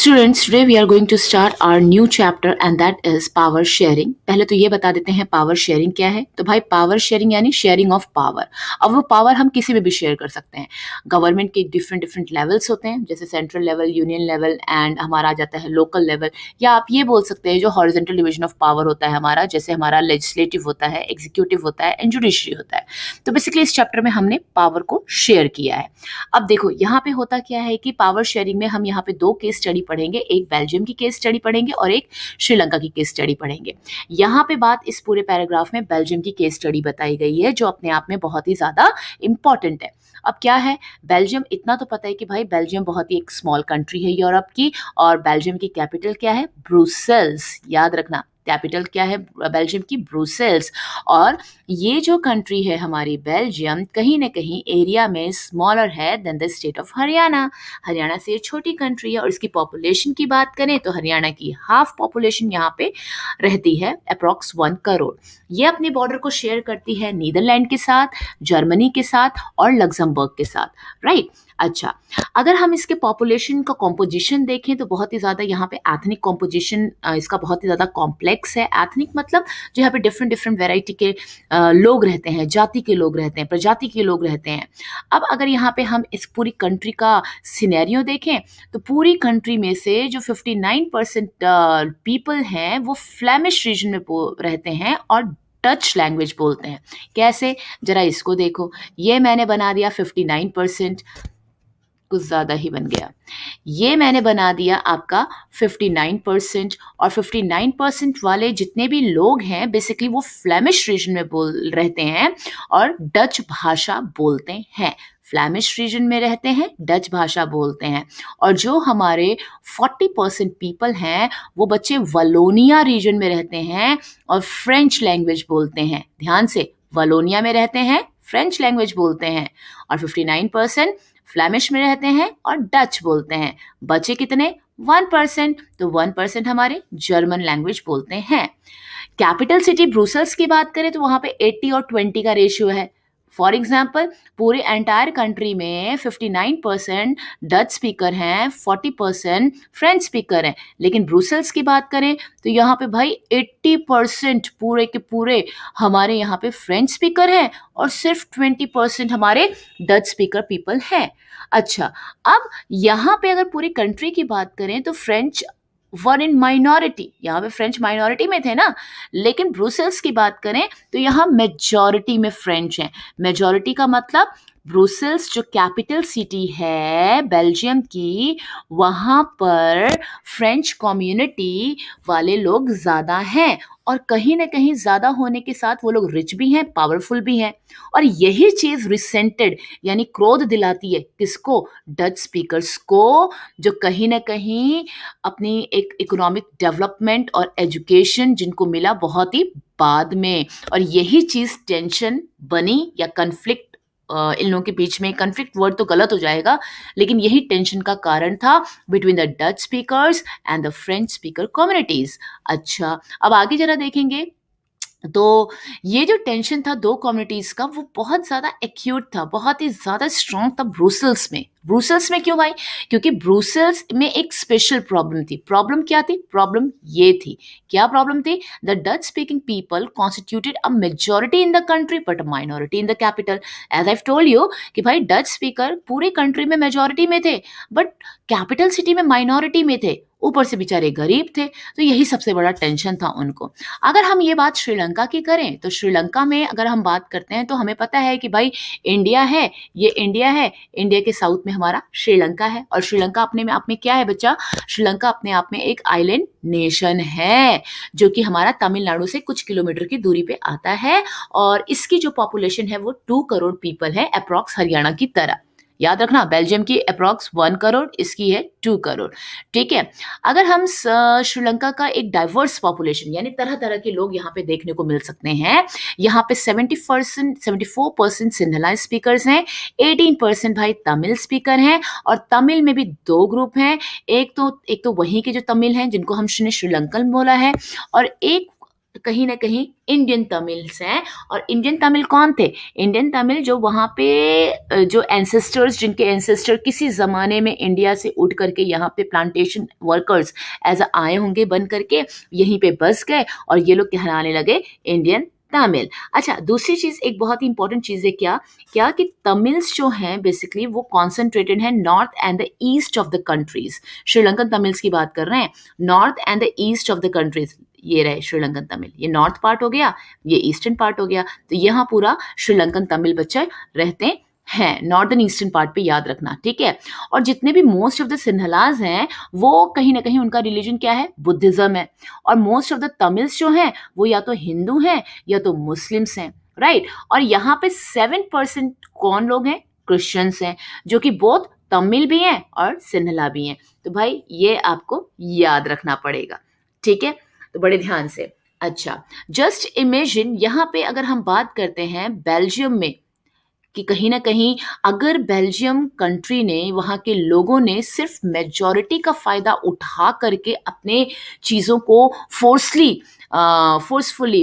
Students, today we are going to start our new chapter and that is power sharing. पहले तो ये बता देते हैं पावर शेयरिंग क्या है. तो भाई पावर शेयरिंग यानी शेयरिंग ऑफ पावर. अब वो पावर हम किसी में भी शेयर कर सकते हैं. गवर्नमेंट के डिफरेंट डिफरेंट लेवल्स होते हैं, जैसे central level, union level and हमारा आ जाता है लोकल लेवल. या आप ये बोल सकते हैं जो हॉरिजॉन्टल डिवीजन ऑफ पावर होता है हमारा, जैसे हमारा लेजिस्लेटिव होता है, एग्जीक्यूटिव होता है एंड जुडिशरी होता है. तो बेसिकली इस चैप्टर में हमने पावर को शेयर किया है. अब देखो यहाँ पे होता क्या है कि पावर शेयरिंग में हम यहाँ पे दो केस स्टडी पढ़ेंगे. एक बेल्जियम की केस स्टडी पढ़ेंगे और एक श्रीलंका की केस स्टडी पढ़ेंगे. यहाँ पे बात इस पूरे पैराग्राफ में बेल्जियम की केस स्टडी बताई गई है जो अपने आप में बहुत ही ज्यादा इंपॉर्टेंट है. अब क्या है बेल्जियम, इतना तो पता है कि भाई बेल्जियम बहुत ही एक स्मॉल कंट्री है यूरोप की, और बेल्जियम की कैपिटल क्या है? ब्रुसेल्स. याद रखना कैपिटल क्या है बेल्जियम की? ब्रुसेल्स. और ये जो कंट्री है हमारी बेल्जियम कहीं ना कहीं एरिया में स्मॉलर है than the state of Haryana. Haryana से ये छोटी कंट्री है और इसकी पॉपुलेशन की बात करें तो हरियाणा की हाफ पॉपुलेशन यहाँ पे रहती है, अप्रॉक्स 1 करोड़. ये अपने बॉर्डर को शेयर करती है नीदरलैंड के साथ, जर्मनी के साथ और लग्जमबर्ग के साथ. राइट. अच्छा, अगर हम इसके पॉपुलेशन का कॉम्पोजिशन देखें तो बहुत ही ज़्यादा यहाँ पे एथनिक कॉम्पोजिशन इसका बहुत ही ज़्यादा कॉम्प्लेक्स है. एथनिक मतलब जो यहाँ पे डिफरेंट डिफरेंट वैरायटी के लोग रहते हैं, जाति के लोग रहते हैं, प्रजाति के लोग रहते हैं. अब अगर यहाँ पे हम इस पूरी कंट्री का सिनेरियो देखें तो पूरी कंट्री में से जो 59% पीपल हैं वो फ्लेमिश रीजन में रहते हैं और टच लैंग्वेज बोलते हैं. कैसे? जरा इसको देखो, ये मैंने बना दिया 59%, कुछ ज़्यादा ही बन गया. ये मैंने बना दिया आपका 59%, और 59% वाले जितने भी लोग हैं बेसिकली वो फ्लेमिश रीजन में रहते हैं और डच भाषा बोलते हैं. फ्लेमिश रीजन में रहते हैं, डच भाषा बोलते हैं. और जो हमारे 40% पीपल हैं वो बच्चे वलोनिया रीजन में रहते हैं और फ्रेंच लैंग्वेज बोलते हैं. ध्यान से, वलोनिया में रहते हैं, फ्रेंच लैंग्वेज बोलते हैं. और 59% फ्लेमिश में रहते हैं और डच बोलते हैं. बचे कितने? 1%. तो 1% हमारे जर्मन लैंग्वेज बोलते हैं. कैपिटल सिटी ब्रुसेल्स की बात करें तो वहां पे 80 और 20 का रेशियो है. फॉर एग्जाम्पल पूरे एंटायर कंट्री में 59% डच स्पीकर हैं, 40% फ्रेंच स्पीकर हैं. लेकिन ब्रुसेल्स की बात करें तो यहाँ पे भाई 80% पूरे के पूरे हमारे यहाँ पे फ्रेंच स्पीकर हैं और सिर्फ 20% हमारे डच स्पीकर पीपल हैं. अच्छा, अब यहाँ पे अगर पूरी कंट्री की बात करें तो फ्रेंच वन इन माइनॉरिटी, यहाँ पे फ्रेंच माइनॉरिटी में थे ना, लेकिन ब्रुसेल्स की बात करें तो यहाँ मेजॉरिटी में फ्रेंच हैं. मेजॉरिटी का मतलब ब्रुसेल्स जो कैपिटल सिटी है बेल्जियम की, वहाँ पर फ्रेंच कम्युनिटी वाले लोग ज़्यादा हैं. और कहीं ना कहीं ज़्यादा होने के साथ वो लोग रिच भी हैं, पावरफुल भी हैं. और यही चीज़ रिसेंटेड यानी क्रोध दिलाती है किसको? डच स्पीकर्स को, जो कहीं ना कहीं अपनी एक इकोनॉमिक डेवलपमेंट और एजुकेशन जिनको मिला बहुत ही बाद में. और यही चीज़ टेंशन बनी या कन्फ्लिक्ट, इन लोगों के बीच में, कन्फ्लिक्ट वर्ड तो गलत हो जाएगा, लेकिन यही टेंशन का कारण था between the Dutch speakers and the French speaker communities. अच्छा, अब आगे जरा देखेंगे तो ये जो टेंशन था दो कम्युनिटीज का वो बहुत ज़्यादा एक्यूट था, बहुत ही ज़्यादा स्ट्रॉन्ग था ब्रुसेल्स में. ब्रुसेल्स में क्यों भाई? क्योंकि ब्रुसेल्स में एक स्पेशल प्रॉब्लम थी. प्रॉब्लम क्या थी? प्रॉब्लम ये थी. क्या प्रॉब्लम थी? The Dutch speaking people constituted a majority in the country but a minority in the capital. As I told you कि भाई डच स्पीकर पूरे कंट्री में मेजॉरिटी में थे बट कैपिटल सिटी में माइनॉरिटी में थे. ऊपर से बेचारे गरीब थे, तो यही सबसे बड़ा टेंशन था उनको. अगर हम ये बात श्रीलंका की करें तो श्रीलंका में अगर हम बात करते हैं तो हमें पता है कि भाई इंडिया है, ये इंडिया है, इंडिया के साउथ में हमारा श्रीलंका है. और श्रीलंका अपने में आप में क्या है बच्चा? श्रीलंका अपने आप में एक आइलैंड नेशन है जो कि हमारा तमिलनाडु से कुछ किलोमीटर की दूरी पे आता है. और इसकी जो पॉपुलेशन है वो 2 करोड़ पीपल है, अप्रॉक्स हरियाणा की तरह. याद रखना, बेल्जियम की अप्रॉक्स 1 करोड़, इसकी है 2 करोड़. ठीक है. अगर हम श्रीलंका का एक डाइवर्स पॉपुलेशन यानी तरह तरह के लोग यहाँ पे देखने को मिल सकते हैं. यहाँ पे 74% सिंहला स्पीकर्स हैं, 18% भाई तमिल स्पीकर हैं. और तमिल में भी 2 ग्रुप हैं. एक तो वहीं के जो तमिल हैं जिनको हमने श्रीलंकन बोला है, और एक कहीं ना कहीं इंडियन तमिल्स हैं। और इंडियन तमिल कौन थे? इंडियन तमिल जो वहाँ पे जो एंसेस्टर्स, जिनके एंसेस्टर किसी ज़माने में इंडिया से उठ करके यहाँ पे प्लांटेशन वर्कर्स एज आए होंगे बन करके, यहीं पे बस गए और ये लोग कहलाने लगे इंडियन तमिल। अच्छा, दूसरी चीज, एक बहुत ही इंपॉर्टेंट चीज है, क्या क्या कि तमिल्स जो हैं बेसिकली वो कॉन्सेंट्रेटेड है north and the east of the countries. Sri Lankan Tamils की बात कर रहे हैं, north and the east of the countries. ये रहे श्रीलंकन तमिल, ये नॉर्थ पार्ट हो गया, ये ईस्टर्न पार्ट हो गया। तो यहाँ पूरा श्रीलंकन तमिल बच्चे रहते हैं, नॉर्दर्न ईस्टर्न पार्ट पे, याद रखना, ठीक है। और जितने भी मोस्ट ऑफ द सिन्हलाज हैं वो कहीं ना कहीं उनका रिलीजन क्या है? बुद्धिज्म है। और मोस्ट ऑफ द तमिल्स जो हैं वो या तो हिंदू हैं या तो मुस्लिम्स हैं, राइट। और यहाँ पे 7% कौन लोग हैं? क्रिश्चियंस हैं, जो कि बोथ तमिल भी हैं और सिन्हला भी हैं। तो भाई ये आपको याद रखना पड़ेगा, ठीक है, तो बड़े ध्यान से। अच्छा, जस्ट इमेजिन यहाँ पे अगर हम बात करते हैं बेल्जियम में, कि कहीं ना कहीं अगर बेल्जियम कंट्री ने, वहाँ के लोगों ने सिर्फ मेजॉरिटी का फायदा उठा करके अपने चीज़ों को फोर्सफुली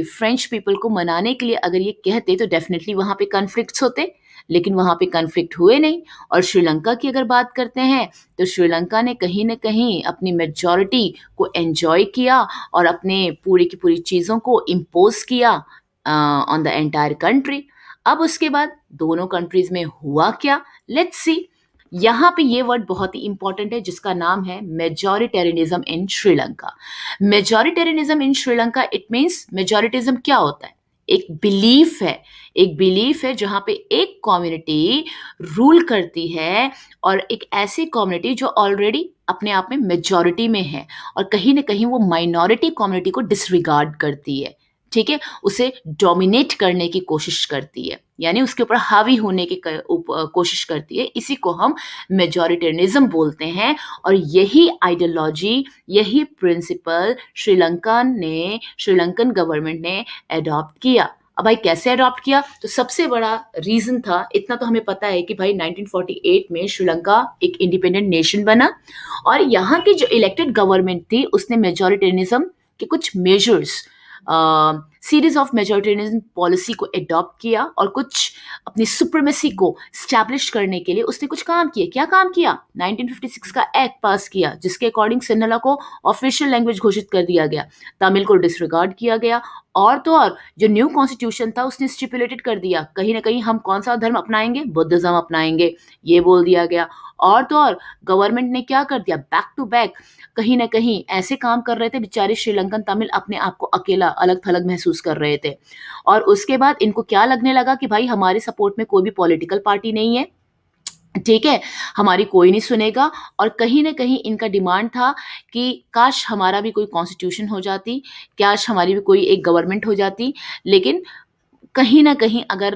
फ्रेंच पीपल को मनाने के लिए अगर ये कहते, तो डेफिनेटली वहाँ पे कन्फ्लिक्ट्स होते। लेकिन वहाँ पे कन्फ्लिक्ट हुए नहीं। और श्रीलंका की अगर बात करते हैं तो श्रीलंका ने कहीं ना कहीं अपनी मेजॉरिटी को एंजॉय किया और अपने पूरी की पूरी चीज़ों को इम्पोज किया ऑन द एंटायर कंट्री। अब उसके बाद दोनों कंट्रीज में हुआ क्या, लेट्स सी। यहाँ पे ये वर्ड बहुत ही इंपॉर्टेंट है जिसका नाम है majoritarianism in Sri Lanka. Majoritarianism in Sri Lanka, it means majoritism क्या होता है? एक बिलीफ है, एक बिलीफ है जहाँ पे एक कम्युनिटी रूल करती है, और एक ऐसी कम्युनिटी जो ऑलरेडी अपने आप में मेजॉरिटी में है और कहीं ना कहीं वो माइनॉरिटी कम्युनिटी को डिसरिगार्ड करती है, ठीक है, उसे डोमिनेट करने की कोशिश करती है, यानी उसके ऊपर हावी होने की कोशिश करती है। इसी को हम मेजॉरिटेरियनिज्म बोलते हैं। और यही आइडियोलॉजी, यही प्रिंसिपल श्रीलंकन गवर्नमेंट ने अडॉप्ट किया। अब भाई कैसे अडॉप्ट किया? तो सबसे बड़ा रीजन था, इतना तो हमें पता है कि भाई 1948 में श्रीलंका एक इंडिपेंडेंट नेशन बना और यहाँ की जो इलेक्टेड गवर्नमेंट थी उसने मेजॉरिटेरियनिज्म के कुछ measures, series of majoritarianism policy को अडॉप्ट किया और कुछ अपनी सुप्रीमेसी को स्टैब्लिश करने के लिए उसने कुछ काम किए। क्या काम किया? 1956 का एक्ट पास किया जिसके अकॉर्डिंग सिन्हला को ऑफिशियल लैंग्वेज घोषित कर दिया गया, तमिल को डिसरिगार्ड किया गया। और तो और जो न्यू कॉन्स्टिट्यूशन था उसने स्टिपुलेटेड कर दिया कहीं ना कहीं हम कौन सा धर्म अपनाएंगे? बुद्धिज्म अपनाएंगे, ये बोल दिया गया। और तो और गवर्नमेंट ने क्या कर दिया? बैक टू बैक कहीं ना कहीं ऐसे काम कर रहे थे, बेचारे श्रीलंकन तमिल अपने आप को अकेला अलग थलग महसूस कर रहे थे। और उसके बाद इनको क्या लगने लगा कि भाई हमारे सपोर्ट में कोई भी पॉलिटिकल पार्टी नहीं है, ठीक है, हमारी कोई नहीं सुनेगा। और कहीं ना कहीं इनका डिमांड था कि काश हमारा भी कोई कॉन्स्टिट्यूशन हो जाती, काश हमारी भी कोई एक गवर्नमेंट हो जाती। लेकिन कहीं ना कहीं अगर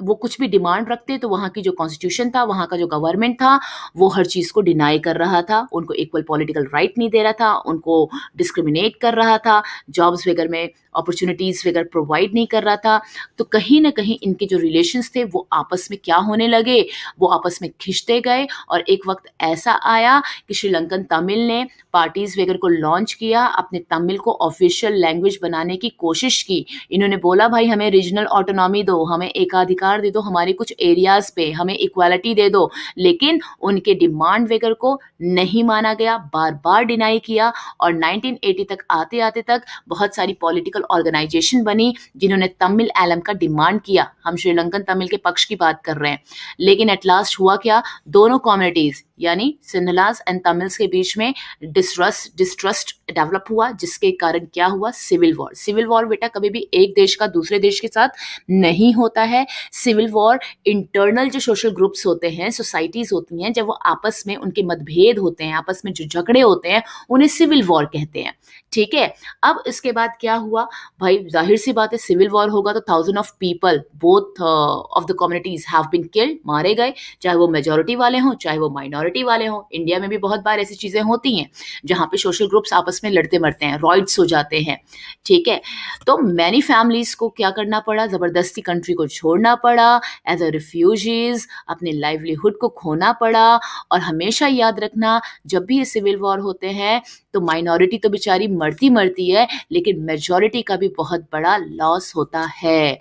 वो कुछ भी डिमांड रखते तो वहाँ की जो कॉन्स्टिट्यूशन था, वहाँ का जो गवर्नमेंट था, वो हर चीज़ को डिनाई कर रहा था, उनको इक्वल पॉलिटिकल राइट नहीं दे रहा था, उनको डिस्क्रिमिनेट कर रहा था, जॉब्स वगैरह में अपॉर्चुनिटीज़ वगैरह प्रोवाइड नहीं कर रहा था। तो कहीं ना कहीं इनके जो रिलेशंस थे वो आपस में क्या होने लगे? वो आपस में खिंचते गए। और एक वक्त ऐसा आया कि श्रीलंकन तमिल ने पार्टीज़ वगैरह को लॉन्च किया, अपने तमिल को ऑफिशियल लैंग्वेज बनाने की कोशिश की। इन्होंने बोला भाई हमें रीजनल ऑटोनॉमी दो, हमें एकाधिकार दे दो हमारे कुछ एरियाज पे, हमें इक्वालिटी दे दो। लेकिन उनके डिमांड वगैरह को नहीं माना गया, बार बार डिनाई किया। और 1980 तक आते आते तक बहुत सारी पॉलिटिकल ऑर्गेनाइजेशन बनी जिन्होंने तमिल एलम का डिमांड किया। हम श्रीलंकन तमिल के पक्ष की बात कर रहे हैं। लेकिन एट लास्ट हुआ क्या? दोनों कम्युनिटीज यानी सिन्हलास एंड तमिल्स के बीच में डिस्ट्रस्ट डेवलप हुआ, जिसके कारण क्या हुआ? Civil war. सिविल वॉर बेटा कभी भी एक देश का दूसरे देश के साथ नहीं होता है। सिविल वॉर इंटरनल जो सोशल ग्रुप्स होते हैं, सोसाइटीज होती हैं, जब वो आपस में उनके मतभेद होते हैं, आपस में जो झगड़े होते हैं, उन्हें सिविल वॉर कहते हैं, ठीक है। अब इसके बाद क्या हुआ भाई? जाहिर सी बात है सिविल वॉर होगा तो thousand of people both of the communities have been killed, मारे गए, चाहे वो मेजॉरिटी वाले हों चाहे वो माइनॉरिटी मेजॉरिटी वाले हों। इंडिया में भी बहुत बार ऐसी चीज़ें होती हैं जहाँ पे सोशल ग्रुप्स आपस में लड़ते मरते हैं, रॉइड्स हो जाते हैं, ठीक है। तो मैनी फैमिलीज को क्या करना पड़ा, ज़बरदस्ती कंट्री को छोड़ना पड़ा, एज अ रिफ्यूजीज अपने लाइवलीहुड को खोना पड़ा। और हमेशा याद रखना, जब भी ये सिविल वॉर होते हैं तो माइनॉरिटी तो बेचारी मरती मरती है, लेकिन मेजॉरिटी का भी बहुत बड़ा लॉस होता है।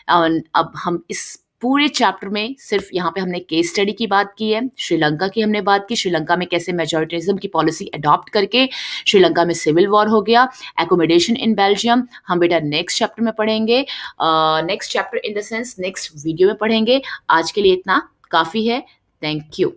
अब हम इस पूरे चैप्टर में सिर्फ यहाँ पे हमने केस स्टडी की बात की है, श्रीलंका की हमने बात की, श्रीलंका में कैसे मेजॉरिटिज्म की पॉलिसी अडॉप्ट करके श्रीलंका में सिविल वॉर हो गया। एकोमोडेशन इन बेल्जियम हम बेटा नेक्स्ट चैप्टर में पढ़ेंगे, next chapter in the sense next video में पढ़ेंगे। आज के लिए इतना काफ़ी है। Thank you.